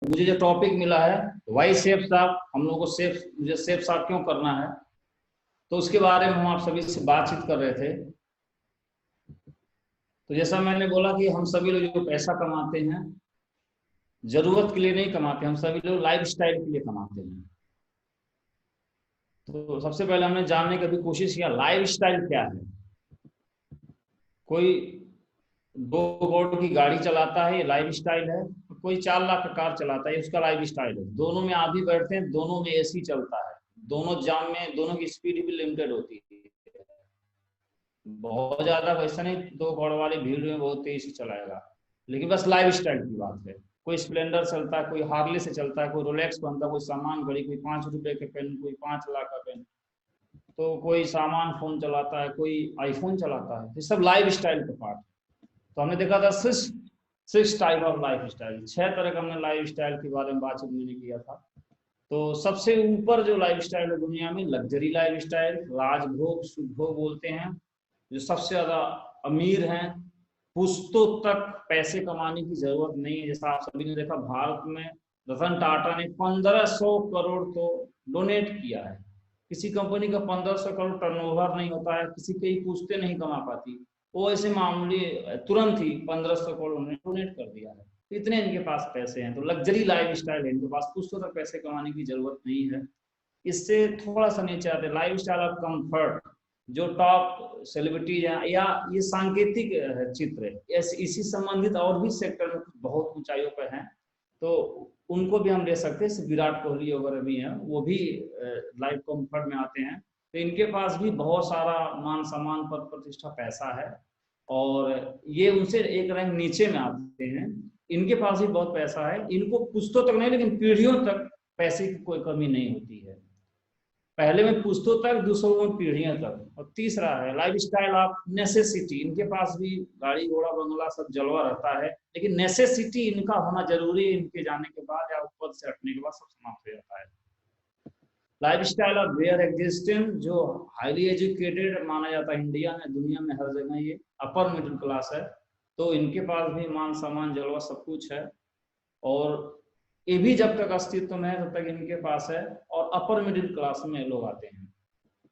मुझे जो टॉपिक मिला है वाई सेफ साहब, हम लोगों को मुझे सेफ साहब क्यों करना है, तो उसके बारे में हम आप सभी से बातचीत कर रहे थे। तो जैसा मैंने बोला कि हम सभी लोग जो पैसा कमाते हैं जरूरत के लिए नहीं कमाते, हम सभी लोग लाइफ स्टाइल के लिए कमाते हैं। तो सबसे पहले हमने जानने की भी कोशिश किया लाइफ स्टाइल क्या है। कोई 2 करोड़ की गाड़ी चलाता है, ये लाइफ स्टाइल है। कोई 4 लाख का कार चलाता है, उसका लाइफ स्टाइल है। दोनों में आदमी बैठते हैं, दोनों में एसी चलता है, दोनों जाम में दोनों की स्पीड भी लिमिटेड होती है। बहुत ज्यादा वैसा नहीं 2 करोड़ वाली भीड़ में बहुत तेज से चलाएगा, लेकिन बस लाइफ स्टाइल की बात है। कोई स्प्लेंडर चलता है, कोई हार्ले से चलता है, कोई रोलेक्स पहनता है, कोई सामान घड़ी, कोई 5 रुपए के पेन, कोई 5 लाख का पेन, तो कोई सामान फोन चलाता है, कोई आईफोन चलाता है। ये सब लाइफ स्टाइल का पार्ट है। तो हमने देखा था six type of life style, 6 तरह का हमने लाइफ स्टाइल के बारे में बातचीत मैंने किया था। तो सबसे ऊपर जो लाइफ स्टाइल है दुनिया में, लग्जरी लाइफ स्टाइल, राजभोग सुखभोग बोलते हैं। जो सबसे ज्यादा अमीर हैं, पुश्तों तक पैसे कमाने की जरूरत नहीं है। जैसा आप सभी ने देखा भारत में रतन टाटा ने 1500 करोड़ तो डोनेट किया है। किसी कंपनी का 1500 करोड़ टर्नओवर नहीं होता है, किसी की पुश्तें नहीं कमा पाती, वो ऐसे मामूली तुरंत ही 1500 करोड़ उन्होंने डोनेट कर दिया है। तो इतने इनके पास पैसे हैं, तो लग्जरी लाइफ स्टाइल है, इनके पास पुश्तों तक पैसे कमाने की जरूरत नहीं है। इससे थोड़ा सा नीचे आते लाइफ स्टाइल ऑफ कंफर्ट। जो टॉप सेलिब्रिटीज हैं या ये सांकेतिक चित्र है, इसी संबंधित और भी सेक्टर में बहुत ऊंचाइयों पर हैं, तो उनको भी हम ले सकते हैं। विराट कोहली वगैरह भी हैं, वो भी लाइफ कंफर्ट में आते हैं। तो इनके पास भी बहुत सारा मान सम्मान पद प्रतिष्ठा पैसा है, और ये उनसे एक रैंक नीचे में आते हैं। इनके पास भी बहुत पैसा है, इनको पुश्तों तक नहीं लेकिन पीढ़ियों तक पैसे की कोई कमी नहीं होती है। पहले में पुश्तों तक, दूसरों में पीढ़ियों तक। और तीसरा है लाइफ स्टाइल ऑफ नेसेसिटी। इनके पास भी गाड़ी घोड़ा बंगला सब जलवा रहता है, लेकिन नेसेसिटी इनका होना जरूरी है। इनके जाने के बाद या ऊपर से हटने के बाद सब समाप्त हो जाता है। Life style of where existence, जो हाईली एजुकेटेड माना जाता है इंडिया में, दुनिया में हर जगह ये अपर मिडिल क्लास है, तो इनके पास भी मान सम्मान जलवा सब कुछ है। और ये भी जब तक अस्तित्व में है तब तक इनके पास है, और अपर मिडिल क्लास में लोग आते हैं।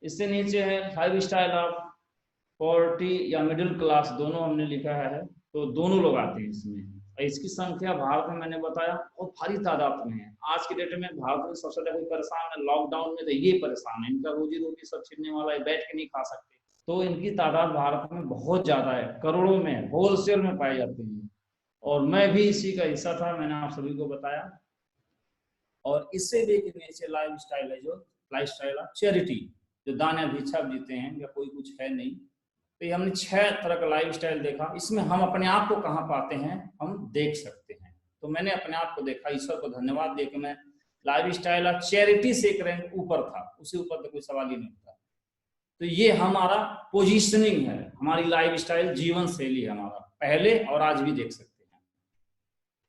इससे नीचे है लाइफ स्टाइल ऑफ पॉवर्टी या मिडिल क्लास, दोनों हमने लिखा है, तो दोनों लोग आते हैं इसमें। इसकी संख्या भारत में मैंने बताया बहुत भारी तादाद में है। आज के डेट में भारत में सबसे ज्यादा परेशान है, लॉकडाउन में तो ये परेशान है, इनका रोजी रोटी सब छीनने वाला है, बैठ के नहीं खा सकते। तो इनकी तादाद भारत में बहुत ज्यादा है, करोड़ों में होलसेल में पाए जाते हैं। और मैं भी इसी का हिस्सा था, मैंने आप सभी को बताया। और इससे भी एक नीचे लाइफ स्टाइल है, जो लाइफ स्टाइल ऑफ चैरिटी, जो दान या भिक्षा जीते हैं या कोई कुछ है नहीं। तो ये हमने 6 तरह का लाइफ स्टाइल देखा। इसमें हम अपने आप को कहाँ पाते हैं, हम देख सकते हैं। तो मैंने अपने आप को देखा, ईश्वर को धन्यवाद दे के मैं लाइफ स्टाइल ऑफ चैरिटी से एक रैंक ऊपर था, उससे ऊपर तो कोई सवाल ही नहीं था। तो ये हमारा पोजिशनिंग है, हमारी लाइफ स्टाइल जीवन शैली है हमारा, पहले और आज भी देख सकते हैं।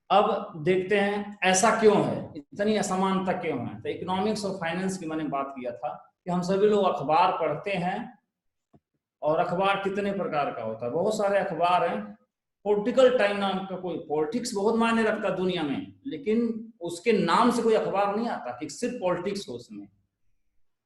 अब देखते हैं ऐसा क्यों है, इतनी असमानता क्यों है। तो इकोनॉमिक्स और फाइनेंस की मैंने बात किया था कि हम सभी लोग अखबार पढ़ते हैं, और अखबार कितने प्रकार का होता है, बहुत सारे अखबार हैं। पॉलिटिकल टाइम नाम का कोई, पॉलिटिक्स बहुत मायने रखता है दुनिया में, लेकिन उसके नाम से कोई अखबार नहीं आता कि सिर्फ पॉलिटिक्स हो उसमें।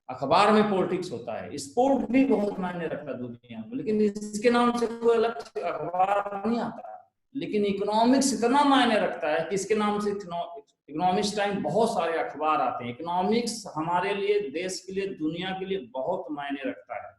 अखबार में पॉलिटिक्स होता है। स्पोर्ट भी बहुत मायने रखता है दुनिया में, लेकिन इसके नाम से कोई अलग अखबार नहीं आता। लेकिन इकोनॉमिक्स इतना मायने रखता है कि इसके नाम से इकोनॉमिक्स टाइम बहुत सारे अखबार आते हैं। इकोनॉमिक्स हमारे लिए, देश के लिए, दुनिया के लिए बहुत मायने रखता है।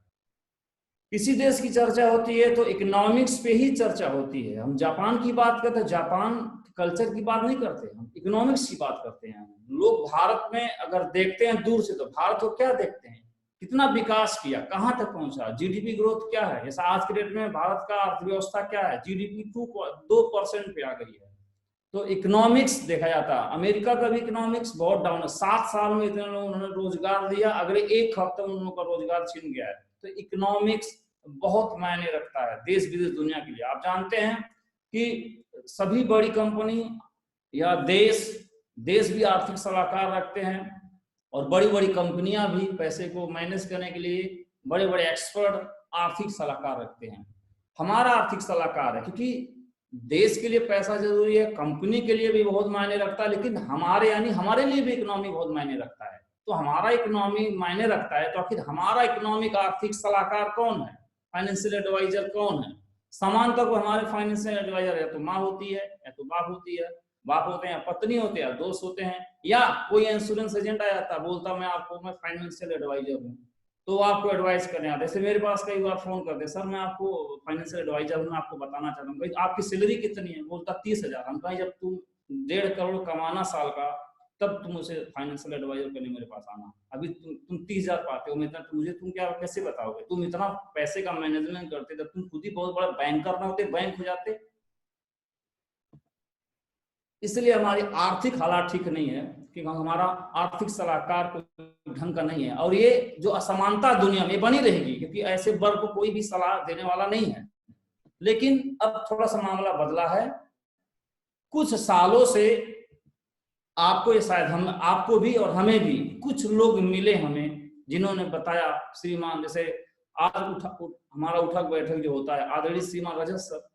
किसी देश की चर्चा होती है तो इकोनॉमिक्स पे ही चर्चा होती है। हम जापान की बात करते हैं, जापान कल्चर की बात नहीं करते, हम इकोनॉमिक्स की बात करते हैं। लोग भारत में अगर देखते हैं दूर से, तो भारत को क्या देखते हैं, कितना विकास किया, कहां तक पहुंचा, जीडीपी ग्रोथ क्या है। जैसा आज के डेट में भारत का अर्थव्यवस्था क्या है, जीडीपी 2% पे आ गई है। तो इकोनॉमिक्स देखा जाता है। अमेरिका का भी इकोनॉमिक्स बहुत डाउन है, 7 साल में इतने लोगों उन्होंने रोजगार दिया, अगले 1 हफ्ते में उन लोगों का रोजगार छिन गया है। तो इकोनॉमिक्स बहुत मायने रखता है देश विदेश दुनिया के लिए। आप जानते हैं कि सभी बड़ी कंपनी या देश भी आर्थिक सलाहकार रखते हैं, और बड़ी बड़ी कंपनियां भी पैसे को मैनेज करने के लिए बड़े बड़े एक्सपर्ट आर्थिक सलाहकार रखते हैं। हमारा आर्थिक सलाहकार है, क्योंकि देश के लिए पैसा जरूरी है, कंपनी के लिए भी बहुत मायने रखता है, लेकिन हमारे यानी हमारे लिए भी इकोनॉमी बहुत मायने रखता है। तो हमारा इकोनॉमी मायने रखता है, तो आखिर हमारा इकोनॉमिक आर्थिक सलाहकार कौन है, फाइनेंशियल एडवाइजर कौन है? सामान्यतः तो हमारे फाइनेंशियल एडवाइजर या तो माँ होती है या तो बाप होती है, बाप होते हैं, पत्नी होते हैं, दोस्त होते हैं, या कोई इंश्योरेंस एजेंट आ जाता है, बोलता मैं फाइनेंशियल एडवाइजर हूँ, तो आपको एडवाइस करने आते हैं। जैसे मेरे पास कई बार फोन करते हैं, सर मैं आपको फाइनेंशियल एडवाइजर हूँ, मैं आपको बताना चाहता हूँ, भाई आपकी सैलरी कितनी है? बोलता 30,000। हम कहें जब तुम 1.5 करोड़ कमाना साल का, तब तुम उसे फाइनेंशियल एडवाइजर करने मेरे पास आना। अभी तुम 30,000 पाते हो, इतना मुझे तुम क्या कैसे बताओगे? तुम इतना पैसे का मैनेजमेंट करते, जब तुम खुद ही बहुत बड़ा बैंकर ना होते, बैंक हो जाते। इसलिए हमारी आर्थिक हालात ठीक नहीं है कि हमारा आर्थिक सलाहकार कोई ढंग का नहीं है, और ये जो असमानता दुनिया में बनी रहेगी, क्योंकि ऐसे वर्ग को कोई भी सलाह देने वाला नहीं है। लेकिन अब थोड़ा सा मामला बदला है कुछ सालों से। आपको ये शायद हम आपको भी और हमें भी कुछ लोग मिले हमें, जिन्होंने बताया, श्रीमान जैसे आज हमारा उठक बैठक जो होता है, आदरणीय श्रीमान रजत सर,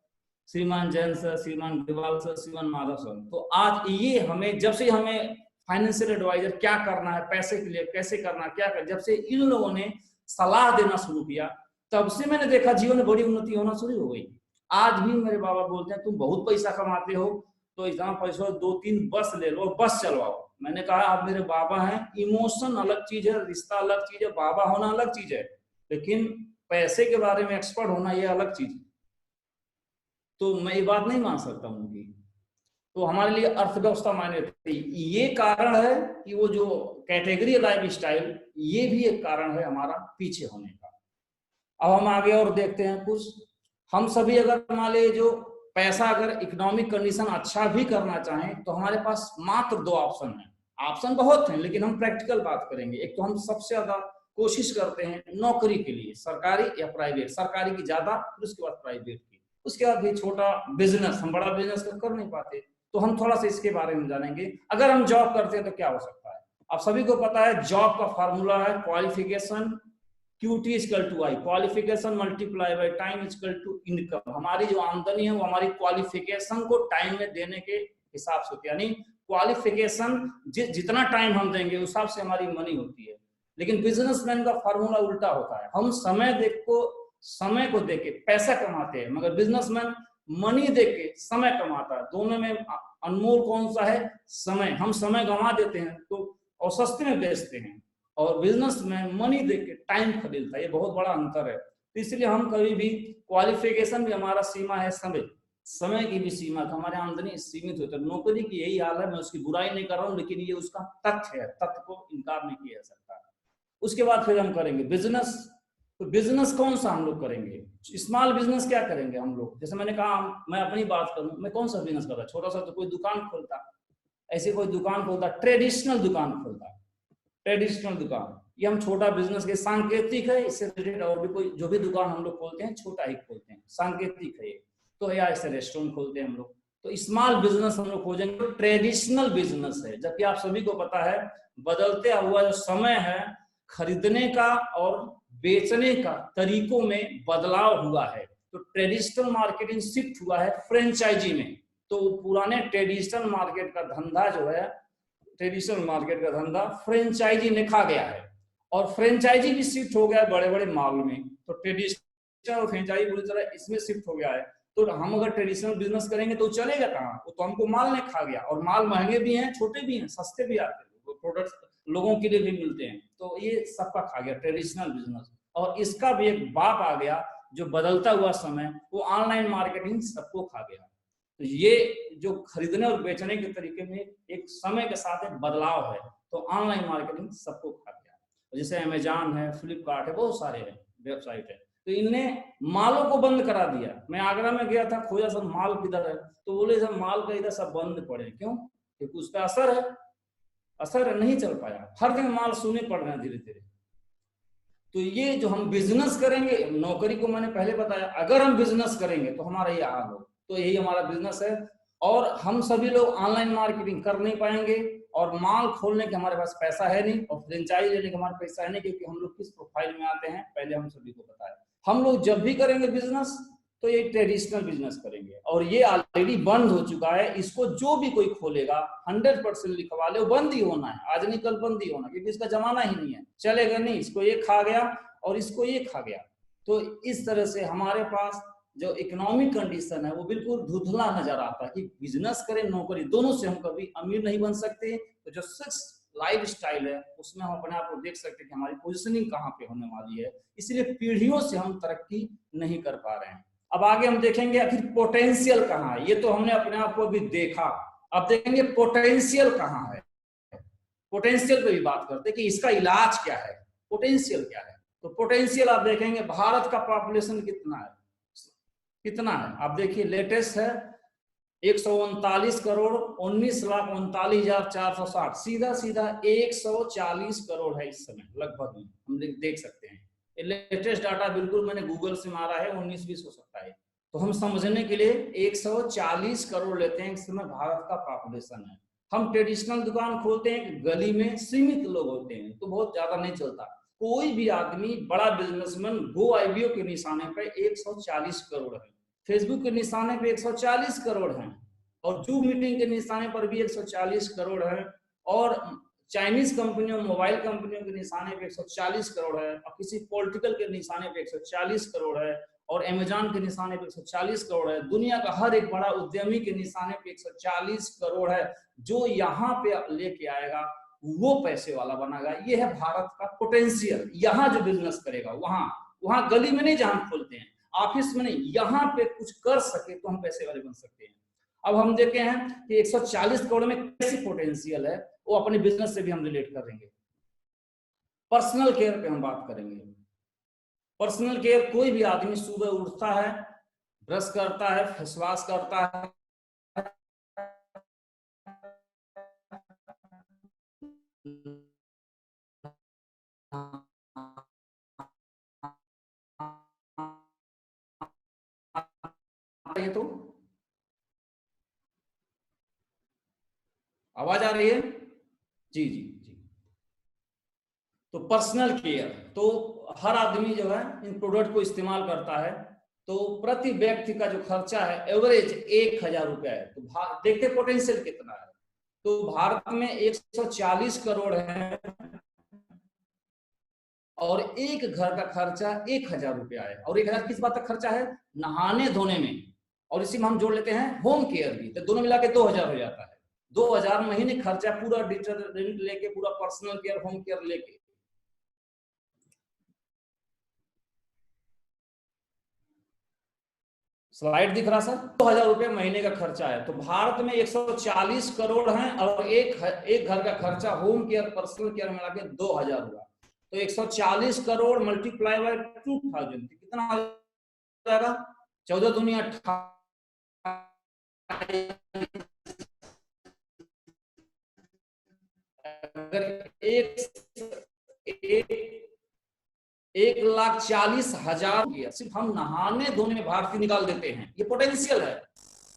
श्रीमान जैन सर, श्रीमान ग्रिवाल सर, श्रीमान माधव सर, तो आज ये हमें जब से हमें फाइनेंशियल एडवाइजर क्या करना है, पैसे के लिए कैसे करना, क्या कर, जब से इन लोगों ने सलाह देना शुरू किया, तब से मैंने देखा जीवन में बड़ी उन्नति होना शुरू हो गई। आज भी मेरे बाबा बोलते हैं तुम बहुत पैसा कमाते हो, तो इतना पैसा 2-3 बस ले लो, बस चलवाओ। मैंने कहा आप मेरे बाबा हैं, इमोशन अलग चीज है, रिश्ता अलग चीज है, बाबा होना अलग चीज है, लेकिन पैसे के बारे में एक्सपर्ट होना ये अलग चीज है। तो मैं ये बात नहीं मान सकता उनकी। तो हमारे लिए अर्थव्यवस्था मायने रखती है। ये कारण है कि वो जो कैटेगरी लाइफ स्टाइल, ये भी एक कारण है हमारा पीछे होने का। अब हम आगे और देखते हैं कुछ। हम सभी अगर मान लीजिए जो पैसा अगर इकोनॉमिक कंडीशन अच्छा भी करना चाहें, तो हमारे पास मात्र 2 ऑप्शन है। ऑप्शन बहुत हैं, लेकिन हम प्रैक्टिकल बात करेंगे। एक तो हम सबसे ज्यादा कोशिश करते हैं नौकरी के लिए, सरकारी या प्राइवेट, सरकारी की ज्यादा, फिर उसके बाद प्राइवेट की, उसके बाद भी छोटा बिजनेस। हम बड़ा बिजनेस कर नहीं पाते, तो हम थोड़ा सा इसके बारे में जानेंगे। अगर हम जॉब करते हैं तो क्या हो सकता है? आप सभी को पता है जॉब का फॉर्मूला है qualification QT equal to I, qualification multiply by time equal to income. हमारी जो आमदनी है वो हमारी क्वालिफिकेशन को टाइम में देने के हिसाब से होती है, यानी क्वालिफिकेशन जितना टाइम हम देंगे उस हिसाब से हमारी मनी होती है। लेकिन बिजनेसमैन का फॉर्मूला उल्टा होता है। हम समय को देके पैसा कमाते हैं, मगर बिजनेसमैन मनी देके समय कमाता है। दोनों में अनमोल कौन सा है? समय। हम समय गंवा देते हैं तो और सस्ते में बेचते हैं, और बिजनेस में मनी देके टाइम खरीदता है। ये बहुत बड़ा अंतर है। तो इसलिए हम कभी भी, क्वालिफिकेशन भी हमारा सीमा है, समय की भी सीमा, हमारे आमदनी सीमित होती है। नौकरी की यही हाल है, मैं उसकी बुराई नहीं कर रहा हूँ, लेकिन ये उसका तथ्य है, तथ्य को इनकार नहीं किया जा सकता। उसके बाद फिर हम करेंगे बिजनेस। तो बिजनेस कौन सा हम लोग करेंगे? स्मॉल बिजनेस क्या करेंगे हम लोग? जैसे मैंने कहा, मैं अपनी बात करूं, मैं कौन सा बिजनेस कर रहा? छोटा सा तो कोई दुकान खोलता, ऐसे कोई दुकान खोलता, ट्रेडिशनल दुकान खोलता, ट्रेडिशनल दुकान। ये हम छोटा बिजनेस के सांकेतिक है, इससे रिलेटेड और भी कोई जो भी दुकान हम लोग खोलते हैं छोटा ही खोलते हैं, सांकेतिक है ये। तो या ऐसे रेस्टोरेंट खोलते हैं हम लोग। तो स्मॉल बिजनेस हम लोग खोजेंगे, तो ट्रेडिशनल बिजनेस है। जबकि आप सभी को पता है बदलते हुआ जो समय है, खरीदने का और बेचने का तरीकों में बदलाव हुआ है। तो ट्रेडिशनल मार्केटिंग शिफ्ट हुआ है फ्रेंचाइजी में। तो पुराने ट्रेडिशनल मार्केट का धंधा जो है, ट्रेडिशनल मार्केट का धंधा फ्रेंचाइजी ने खा गया है, और फ्रेंचाइजी भी शिफ्ट हो गया है बड़े बड़े मॉल में। तो ट्रेडिशनल और फ्रेंचाइजी पूरी तरह इसमें शिफ्ट हो गया है। तो हम अगर ट्रेडिशनल बिजनेस करेंगे तो चलेगा कहाँ? वो तो हमको माल ने खा गया, और माल महंगे भी हैं, छोटे भी हैं, सस्ते भी आते हैं, प्रोडक्ट्स लोगों के लिए भी मिलते हैं। तो ये सबका खा गया ट्रेडिशनल बिजनेस। और इसका भी एक बाप आ गया जो बदलता हुआ समय, वो ऑनलाइन मार्केटिंग सबको खा गया। तो ये जो खरीदने और बेचने के तरीके में एक समय के साथ एक बदलाव है। तो ऑनलाइन मार्केटिंग सबको खा गया। जैसे अमेजॉन है, फ्लिपकार्ट है, बहुत सारे हैं वेबसाइट है। तो इनने मालों को बंद करा दिया। मैं आगरा में गया था, खोजा सब माल किधर है, तो बोले सब माल का इधर सब बंद पड़े। क्यों? क्योंकि उसका असर है, असर नहीं चल पाया। हर जगह माल सुने पड़ रहे हैं धीरे धीरे। तो ये जो हम बिजनेस करेंगे, नौकरी को मैंने पहले बताया, अगर हम बिजनेस करेंगे तो हमारा ये हाल हो। तो यही हमारा बिजनेस है। और हम सभी लोग ऑनलाइन मार्केटिंग कर नहीं पाएंगे, और माल खोलने के हमारे पास पैसा है नहीं, और फ्रेंचाइज लेने का हमारे पैसा है नहीं, क्योंकि हम लोग किस प्रोफाइल में आते हैं पहले हम सभी को पता है। हम लोग जब भी करेंगे बिजनेस, तो ये ट्रेडिशनल बिजनेस करेंगे, और ये ऑलरेडी बंद हो चुका है। इसको जो भी कोई खोलेगा 100% लिखवा ले, वो बंद ही होना है, आज नहीं कल बंद ही होना, क्योंकि इसका जमाना ही नहीं है, चलेगा नहीं। इसको ये खा गया और इसको ये खा गया। तो इस तरह से हमारे पास जो इकोनॉमिक कंडीशन है वो बिल्कुल धुंधला नजर आता है कि बिजनेस करें नौकरी, दोनों से हम कभी अमीर नहीं बन सकते। तो जो सक्सेस लाइफ स्टाइल है उसमें हम अपने आप को देख सकते हैं कि हमारी पोजीशनिंग कहाँ पे होने वाली है। इसलिए पीढ़ियों से हम तरक्की नहीं कर पा रहे हैं। अब आगे हम देखेंगे आखिर पोटेंशियल कहाँ है। ये तो हमने अपने आप को भी देखा, अब देखेंगे पोटेंशियल कहाँ है। पोटेंशियल पे भी बात करते हैं कि इसका इलाज क्या है, पोटेंशियल क्या है। तो पोटेंशियल आप देखेंगे भारत का पॉपुलेशन कितना है, कितना है आप देखिए, लेटेस्ट है 139 करोड़ 19,39,460, सीधा सीधा 140 करोड़ है इस समय लगभग, हम देख सकते हैं। लेटेस्ट डाटा बिल्कुल मैंने गूगल से मारा है, 19-20 हो सकता है। तो हम समझने के लिए 140 करोड़ लेते हैं इस समय भारत का पॉपुलेशन है। हम ट्रेडिशनल दुकान खोलते हैं, गली में सीमित लोग होते हैं तो बहुत ज्यादा नहीं चलता। कोई भी आदमी बड़ा बिजनेसमैन GoIBO के निशाने पर 140 करोड़ है, फेसबुक के निशाने पे 140 करोड़ हैं, और जूम मीटिंग के निशाने पर भी 140 करोड़ है, और चाइनीज कंपनियों मोबाइल कंपनियों के निशाने पे 140 करोड़ है, और किसी पॉलिटिकल के निशाने पे 140 करोड़ है, और अमेजॉन के निशाने पे 140 करोड़ है। दुनिया का हर एक बड़ा उद्यमी के निशाने पे 140 करोड़ है। जो यहाँ पे लेके आएगा वो पैसे वाला बनेगा। ये है भारत का पोटेंशियल। यहाँ जो बिजनेस करेगा वहां गली में नहीं जहां खोलते हैं, ऑफिस में नहीं, यहाँ पे कुछ कर सके तो हम पैसे वाले बन सकते हैं। अब हम देखते हैं कि 140 करोड़ में कैसी पोटेंशियल है, वो अपने बिजनेस से भी हम रिलेट करेंगे। पर्सनल केयर पे हम बात करेंगे। पर्सनल केयर, कोई भी आदमी सुबह उठता है, ब्रश करता है, फेस वॉश करता है, ये तो आवाज आ रही है? जी जी जी। तो पर्सनल केयर, तो हर आदमी जो है इन प्रोडक्ट को इस्तेमाल करता है। तो प्रति व्यक्ति का जो खर्चा है एवरेज 1,000 रुपया है। तो देखते पोटेंशियल कितना है। तो भारत में 140 करोड़ है और एक घर का खर्चा 1,000 रुपया है। और 1,000 किस बात का खर्चा है? नहाने धोने में, और इसी में हम जोड़ लेते हैं होम केयर भी, तो दोनों मिला के 2,000 हो जाता है। 2,000 महीने खर्चा पूरा डिटर्जेंट लेके, पूरा पर्सनल केयर होम केयर लेके। स्लाइड दिख रहा सर? 2,000 रुपए महीने का खर्चा है। तो भारत में 140 करोड़ हैं और एक घर का खर्चा होम केयर पर्सनल केयर मिला के 2,000 हुआ। तो 140 करोड़ मल्टीप्लाई बाय 2,000 कितना आ जाएगा? 14 दूनी 28। अगर 1,40,000 सिर्फ हम नहाने धोने में भारतीय निकाल देते हैं, ये पोटेंशियल है।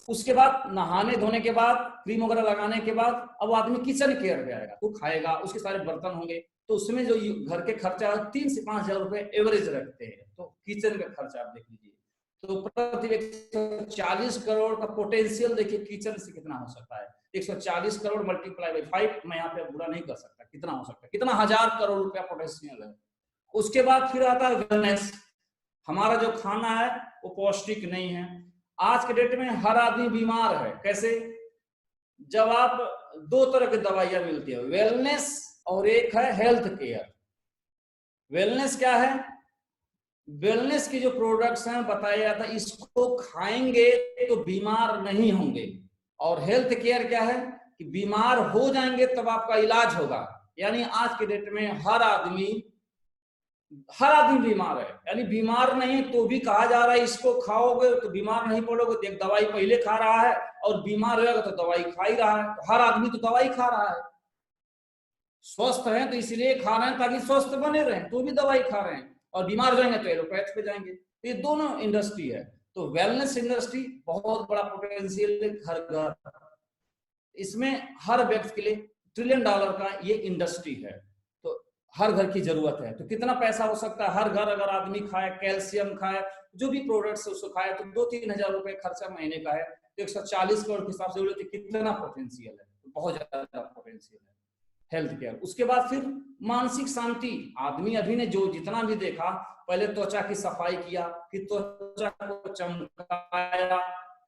उसके बाद नहाने धोने के बाद, क्रीम वगैरह लगाने के बाद, अब आदमी किचन केयर पे आएगा, तो खाएगा, उसके सारे बर्तन होंगे, तो उसमें जो घर के खर्चा 3 से 5,000 रुपए एवरेज रखते हैं। तो किचन का खर्चा आप देख लीजिए। तो प्रति व्यक्ति 40 करोड़ का पोटेंशियल देखिए किचन से कितना हो सकता है। 140 करोड़ मल्टीप्लाई बाई 5, मैं यहाँ पे बुरा नहीं कर सकता, कितना हो सकता है, कितना 1,000 करोड़ रुपया पोटेंशियल है। उसके बाद फिर आता है वेलनेस। हमारा जो खाना है वो पौष्टिक नहीं है। आज के डेट में हर आदमी बीमार है। कैसे? जब आप 2 तरह की दवाइयां मिलती है, वेलनेस और एक है हेल्थ केयर। वेलनेस क्या है? वेलनेस की जो प्रोडक्ट्स हैं बताया जाता है इसको खाएंगे तो बीमार नहीं होंगे। और हेल्थ केयर क्या है कि बीमार हो जाएंगे तब आपका इलाज होगा। यानी आज के डेट में हर आदमी बीमार है। यानी बीमार नहीं तो भी कहा जा रहा है इसको खाओगे तो बीमार नहीं पड़ोगे, तो एक दवाई पहले खा रहा है और बीमार होगा तो दवाई खा ही रहा है। तो हर आदमी तो दवाई खा रहा है। स्वस्थ है तो इसलिए खा रहे हैं ताकि स्वस्थ बने रहे, तो भी दवाई खा रहे हैं, और बीमार जाएंगे तो एलोपैथ पे जाएंगे। तो ये दोनों इंडस्ट्री है। तो वेलनेस इंडस्ट्री बहुत बड़ा पोटेंशियल है हर घर, इसमें हर व्यक्ति के लिए $1 ट्रिलियन का ये इंडस्ट्री है। तो हर घर की जरूरत है, तो कितना पैसा हो सकता है? हर घर अगर आदमी खाए, कैल्शियम खाए, जो भी प्रोडक्ट्स है उसको खाए, तो 2-3 हजार रुपए खर्चा महीने का है, तो 140 करोड़ के हिसाब से बोले तो कितना पोटेंशियल है, बहुत ज्यादा पोटेंशियल है हेल्थ केयर। उसके बाद फिर मानसिक शांति। आदमी अभी ने जो जितना भी देखा, पहले त्वचा की सफाई किया, फिर त्वचा को चमकाया,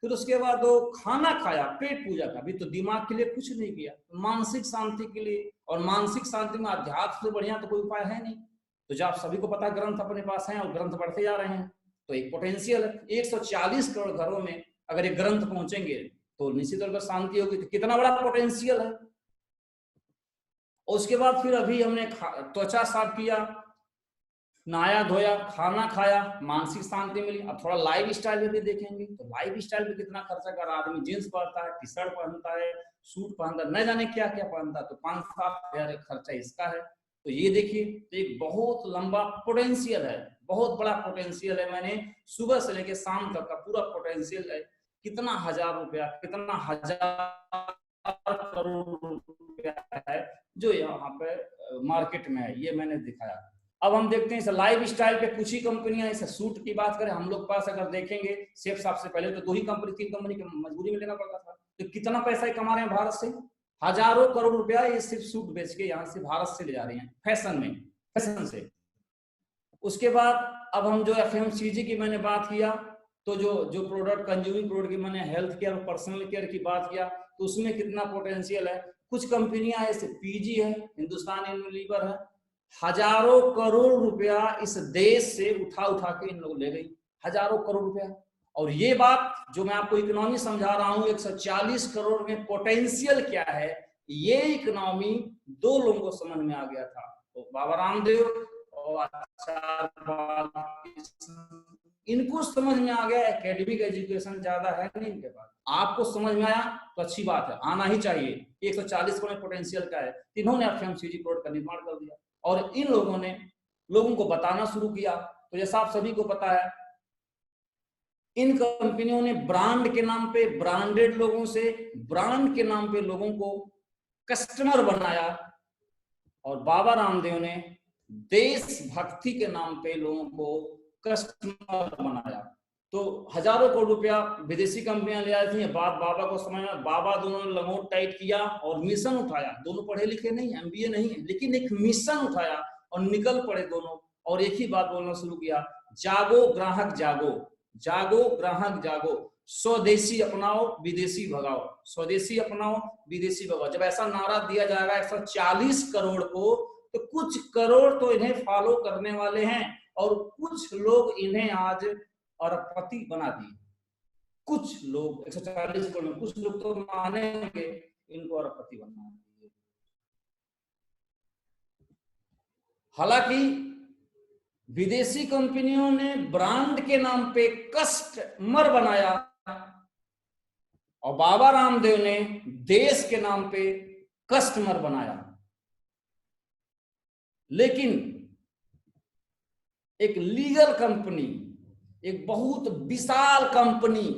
फिर उसके बाद वो खाना खाया, पेट पूजा का, अभी तो दिमाग के लिए कुछ नहीं किया, मानसिक शांति के लिए। और मानसिक शांति में अध्यात्म से बढ़िया तो कोई उपाय है नहीं। तो जब आप सभी को पता ग्रंथ अपने पास हैं और ग्रंथ बढ़ते जा रहे हैं, तो एक पोटेंशियल है। 140 करोड़ घरों में अगर एक ग्रंथ पहुंचेंगे तो निश्चित तौर पर शांति होगी, तो कितना बड़ा पोटेंशियल है। उसके बाद फिर अभी हमने त्वचा साफ किया, नहाया धोया, खाना खाया, मानसिक शांति मिली। अब थोड़ा लाइफ स्टाइल भी देखेंगे, तो लाइफ स्टाइल पे कितना खर्चा कर रहा आदमी। जींस पहनता है, टी शर्ट पहनता है, सूट पहनता है, न जाने क्या क्या पहनता है, तो 5-7 हजार खर्चा इसका है। तो ये देखिए, तो एक बहुत लंबा पोटेंशियल है, बहुत बड़ा पोटेंशियल है। मैंने सुबह से लेकर शाम तक का पूरा पोटेंशियल है, कितना हजार रुपया, कितना हजार करोड़ रुपया है जो यहाँ पे मार्केट में है, ये मैंने दिखाया। अब हम देखते हैं इस लाइफ स्टाइल पे कुछ ही कंपनियां, इस सूट की बात करें हम लोग पास अगर देखेंगे, शेफ साहब से पहले तो 2 ही कंपनी 3 कंपनी की मजबूरी में लेना पड़ता था, तो कितना पैसा कमा रहे हैं भारत से, हजारों करोड़ रुपया ये सिर्फ सूट बेच के यहाँ से भारत से ले जा रहे हैं फैशन में, फैशन से। उसके बाद अब हम जो FMCG की मैंने बात किया, तो जो प्रोडक्ट कंज्यूमिंग प्रोडक्ट की मैंने हेल्थ केयर और पर्सनल केयर की बात किया, तो उसमें कितना पोटेंशियल है। कुछ कंपनियां ऐसे PG है, हिंदुस्तान यूनिलीवर है, हजारों करोड़ रुपया इस देश से उठा के इन लोग ले गई, हजारों करोड़ रुपया। और ये बात जो मैं आपको इकोनॉमी समझा रहा हूं, 140 करोड़ में पोटेंशियल क्या है, ये इकोनॉमी 2 लोगों को समझ में आ गया था, तो बाबा रामदेव और इनको समझ में आ गया। एकेडमिक एजुकेशन ज्यादा है नहीं इनके पास, आपको समझ में आया तो अच्छी बात है, आना ही चाहिए। 140 करोड़ पोटेंशियल का है, इन्होंने FMCG प्रोडक्ट का निर्माण कर दिया और इन लोगों ने लोगों को बताना शुरू किया। तो जैसा आप सभी को पता है, इन कंपनियों ने ब्रांड के नाम पे, ब्रांडेड लोगों से ब्रांड के नाम पे लोगों को कस्टमर बनाया, और बाबा रामदेव ने देशभक्ति के नाम पे लोगों को कस्टमर बनाया। तो हजारों करोड़ रुपया विदेशी कंपनियां ले आई थी, बात बाबा को समझ में, बाबा दोनों ने लंगोट टाइट किया और मिशन उठाया। दोनों पढ़े लिखे नहीं, MBA नहीं है, लेकिन एक मिशन उठाया और निकल पड़े दोनों, और एक ही बात बोलना शुरू किया, जागो ग्राहक जागो, जागो ग्राहक जागो, स्वदेशी अपनाओ विदेशी भगाओ, स्वदेशी अपनाओ विदेशी भगाओ। जब ऐसा नारा दिया जाएगा 140 करोड़ को, तो कुछ करोड़ तो इन्हें फॉलो करने वाले हैं, और कुछ लोग इन्हें आज अरबपति बना दिए। कुछ लोग 140 करोड़ में कुछ लोग तो मानेंगे इनको अरबपति बना दिए। हालांकि विदेशी कंपनियों ने ब्रांड के नाम पे कस्टमर बनाया, और बाबा रामदेव ने देश के नाम पे कस्टमर बनाया। लेकिन एक लीगल कंपनी, एक बहुत विशाल कंपनी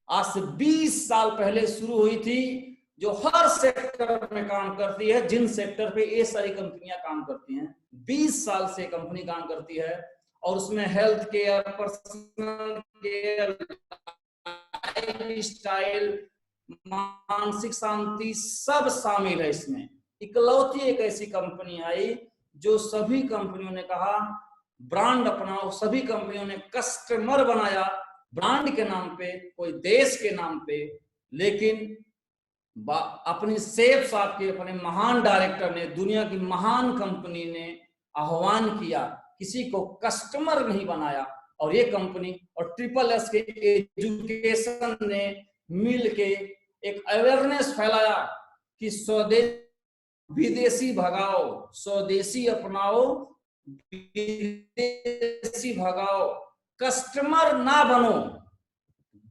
आज से 20 साल पहले शुरू हुई थी, जो हर सेक्टर में काम करती है, जिन सेक्टर पे ये सारी कंपनियां काम करती हैं। 20 साल से कंपनी काम करती है, और उसमें health care, personal care, life style, मानसिक शांति सब शामिल है इसमें। इकलौती एक ऐसी कंपनी आई जो सभी कंपनियों ने कहा ब्रांड अपनाओ, सभी कंपनियों ने कस्टमर बनाया ब्रांड के नाम पे, कोई देश के नाम पे। लेकिन अपनी शेफ साहब के, अपने महान डायरेक्टर ने, दुनिया की महान कंपनी ने आह्वान किया, किसी को कस्टमर नहीं बनाया। और ये कंपनी और SSS के एजुकेशन ने मिल के एक अवेयरनेस फैलाया कि स्वदेश विदेशी भगाओ, स्वदेशी अपनाओ विदेशी भगाओ, कस्टमर ना बनो,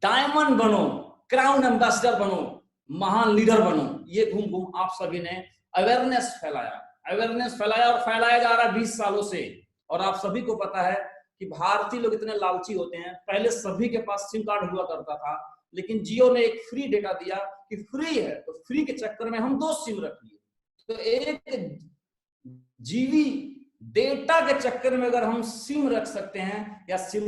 डायमंड बनो, क्राउन एम्बेसडर बनो, महान लीडर बनो। ये घूम घूम आप सभी ने अवेयरनेस फैलाया और फैलाया जा रहा है 20 सालों से। और आप सभी को पता है कि भारतीय लोग इतने लालची होते हैं, पहले सभी के पास सिम कार्ड हुआ करता था, लेकिन जियो ने एक फ्री डेटा दिया कि फ्री है, तो फ्री के चक्कर में हम 2 सिम रख लिए। तो एक जीवी डेटा के चक्कर में अगर हम सिम रख सकते हैं या सिम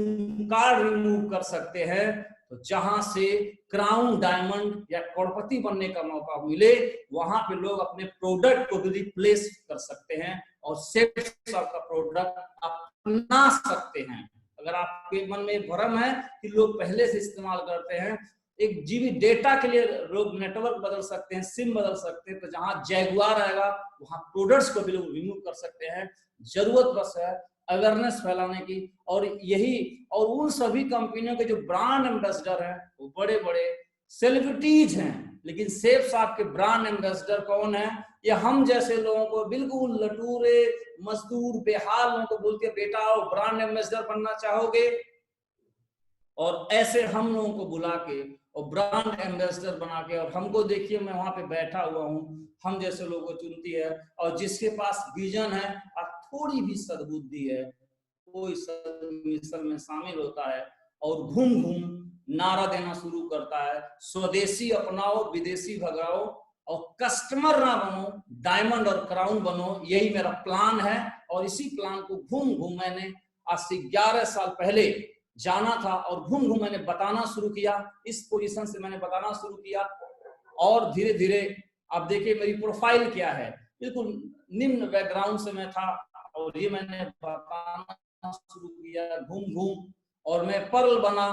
कार्ड रिमूव कर सकते हैं, तो जहां से क्राउन डायमंड या करोड़पति बनने का मौका मिले, वहां पे लोग अपने प्रोडक्ट को भी रिप्लेस कर सकते हैं और सेफ का प्रोडक्ट अपना सकते हैं। अगर आपके मन में भ्रम है कि लोग पहले से इस्तेमाल करते हैं, एक जीबी डेटा के लिए लोग नेटवर्क बदल सकते हैं, सिम बदल सकते हैं, तो जहां जैगुआर आएगा वहां प्रोडक्ट्स को भी लोग रिमूव कर सकते हैं। जरूरत बस है अवेयरनेस फैलाने की, और यही और उन सभी कंपनियों के जो ब्रांड एम्बेसडर हैं वो बड़े बड़े सेलिब्रिटीज हैं, लेकिन सेफ साहब के ब्रांड एम्बेसडर कौन है? या हम जैसे लोगों को, बिल्कुल लटूरे मजदूर बेहाल लोगों को बोलते हैं बेटा आओ ब्रांड एम्बेसडर बनना चाहोगे, और ऐसे हम लोगों को बुला के और ब्रांड एम्बेसडर बना के, और हमको देखिए मैं वहां पे बैठा हुआ हूँ, हम जैसे लोगों को चुनती है, और जिसके पास विजन है और थोड़ी भी सद्बुद्धि है वो इस मिशन में शामिल होता है और घूम घूम नारा देना शुरू करता है, स्वदेशी अपनाओ विदेशी भगाओ और कस्टमर ना बनो डायमंड और क्राउन बनो, यही मेरा प्लान है। और इसी प्लान को घूम घूम मैंने आज से 11 साल पहले जाना था और घूम घूम मैंने बताना शुरू किया, इस पोजीशन से मैंने बताना शुरू किया, और धीरे धीरे आप देखिए मेरी प्रोफाइल क्या है, बिल्कुल निम्न बैकग्राउंड से मैं था और ये मैंने बताना शुरू किया घूम घूम, और मैं पर्ल बना,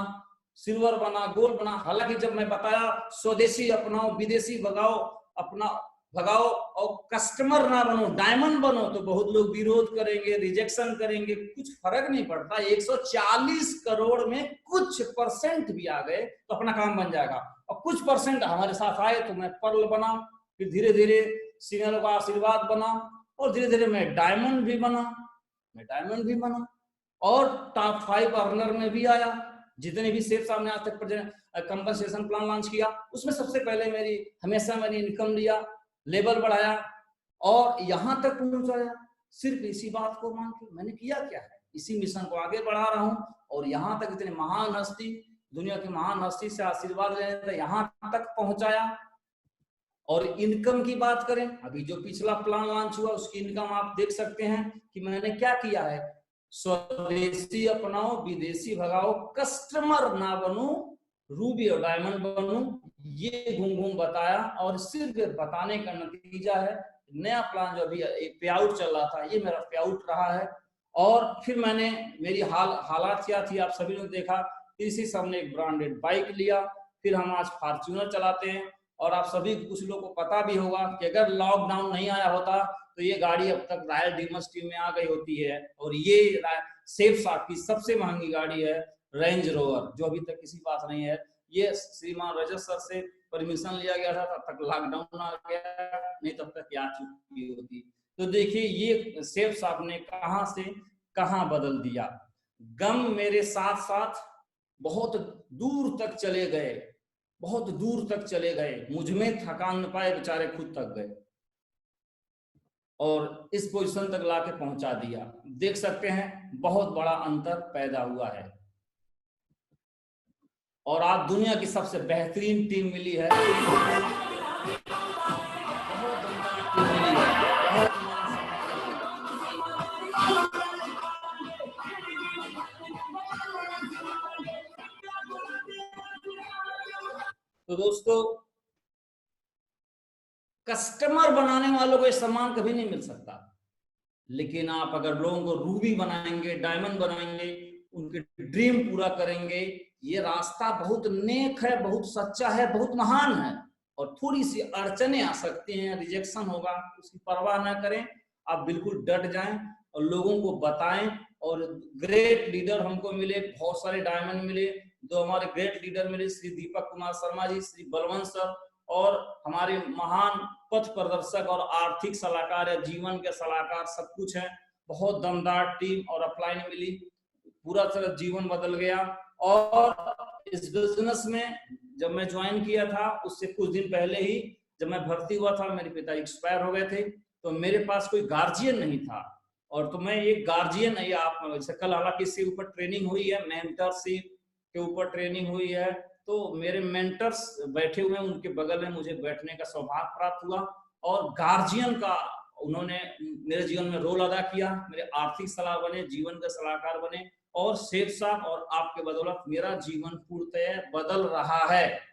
सिल्वर बना, गोल्ड बना। हालांकि जब मैं बताया स्वदेशी अपनाओ विदेशी भगाओ, अपना भगाओ और कस्टमर ना बनो डायमंड बनो, तो बहुत लोग विरोध करेंगे, रिजेक्शन करेंगे, कुछ फर्क नहीं पड़ता। 140 करोड़ में कुछ परसेंट भी आ गए तो अपना काम बन जाएगा, और कुछ परसेंट हमारे साथ आए तो मैं पर्ल बना, फिर धीरे धीरे सीनियर का आशीर्वाद बना, और धीरे धीरे मैं डायमंड भी बना, और टॉप 5 अर्नर में भी आया। जितने भी सेफ साहब ने आज तक कंपनसेशन प्लान लॉन्च किया उसमें सबसे पहले हमेशा मैंने इनकम लिया, लेवल बढ़ाया और यहां तक पहुंचाया, सिर्फ इसी बात को मान के। मैंने किया क्या है, इसी मिशन को आगे बढ़ा रहा हूं, और यहां तक इतने महान हस्ती, दुनिया की महान हस्ती से आशीर्वाद लेने यहां तक पहुंचाया। और इनकम की बात करें, अभी जो पिछला प्लान लॉन्च हुआ उसकी इनकम आप देख सकते हैं कि मैंने क्या किया है, स्वदेशी अपनाओ विदेशी भगाओ, कस्टमर ना बनो रूबी और डायमंड बनूं, ये घूम घूम बताया, और सिर्फ बताने का नतीजा है नया प्लान जो अभी एक पे आउट चल रहा था, ये मेरा पे आउट रहा है। और फिर मैंने मेरी हालात क्या थी आप सभी ने देखा, इसी से हमने एक ब्रांडेड बाइक लिया, फिर हम आज फॉर्च्यूनर चलाते हैं। और आप सभी कुछ लोगों को पता भी होगा कि अगर लॉकडाउन नहीं आया होता तो ये गाड़ी अब तक रॉयल डीमर्स टीम में आ गई होती है, और ये सेफ साहब की सबसे महंगी गाड़ी है रेंज रोवर, जो अभी तक किसी पास नहीं है। ये श्रीमान रजत सर से परमिशन लिया गया था, तब तक लॉकडाउन आ गया, नहीं तब तक आ चुकी होती। तो देखिए ये सेफ साहब ने कहां से कहां बदल दिया। गम मेरे साथ साथ बहुत दूर तक चले गए, बहुत दूर तक चले गए, मुझ में थका न पाए, बेचारे खुद थक गए और इस पोजीशन तक लाके पहुंचा दिया। देख सकते हैं बहुत बड़ा अंतर पैदा हुआ है, और आज दुनिया की सबसे बेहतरीन टीम मिली है, तो दोस्तों कस्टमर बनाने वालों को सम्मान कभी नहीं मिल सकता, लेकिन आप अगर लोगों को रूबी बनाएंगे, डायमंड बनाएंगे, उनके ड्रीम पूरा करेंगे, ये रास्ता बहुत नेक है, बहुत सच्चा है, बहुत महान है। और थोड़ी सी अड़चने आ सकती हैं, रिजेक्शन होगा, उसकी परवाह ना करें, आप बिल्कुल डट जाएं और लोगों को बताएं। और ग्रेट लीडर हमको मिले, बहुत सारे डायमंड मिले, दो हमारे ग्रेट लीडर मिले, श्री दीपक कुमार शर्मा जी, श्री बलवंत सर, और हमारे महान पथ प्रदर्शक और आर्थिक सलाहकार या जीवन के सलाहकार सब कुछ है। बहुत दमदार टीम और अपलाइन मिली, पूरा तरह जीवन बदल गया। और इस बिजनेस में जब मैं ज्वाइन किया था उससे कुछ दिन पहले ही जब मैं भर्ती हुआ था, मेरे पिता एक्सपायर हो गए थे, तो मेरे पास कोई गार्जियन नहीं था, और तो मैं एक गार्जियन नहीं, आप कल हालांकि इसके ऊपर ट्रेनिंग हुई है, मेंटरशिप के ऊपर ट्रेनिंग हुई है, तो मेरे मेंटर्स बैठे हुए हैं, उनके बगल में मुझे बैठने का सौभाग्य प्राप्त हुआ, और गार्जियन का उन्होंने मेरे जीवन में रोल अदा किया, मेरे आर्थिक सलाह बने, जीवन के सलाहकार बने, और शेख साहब और आपके बदौलत मेरा जीवन पूर्णतः बदल रहा है।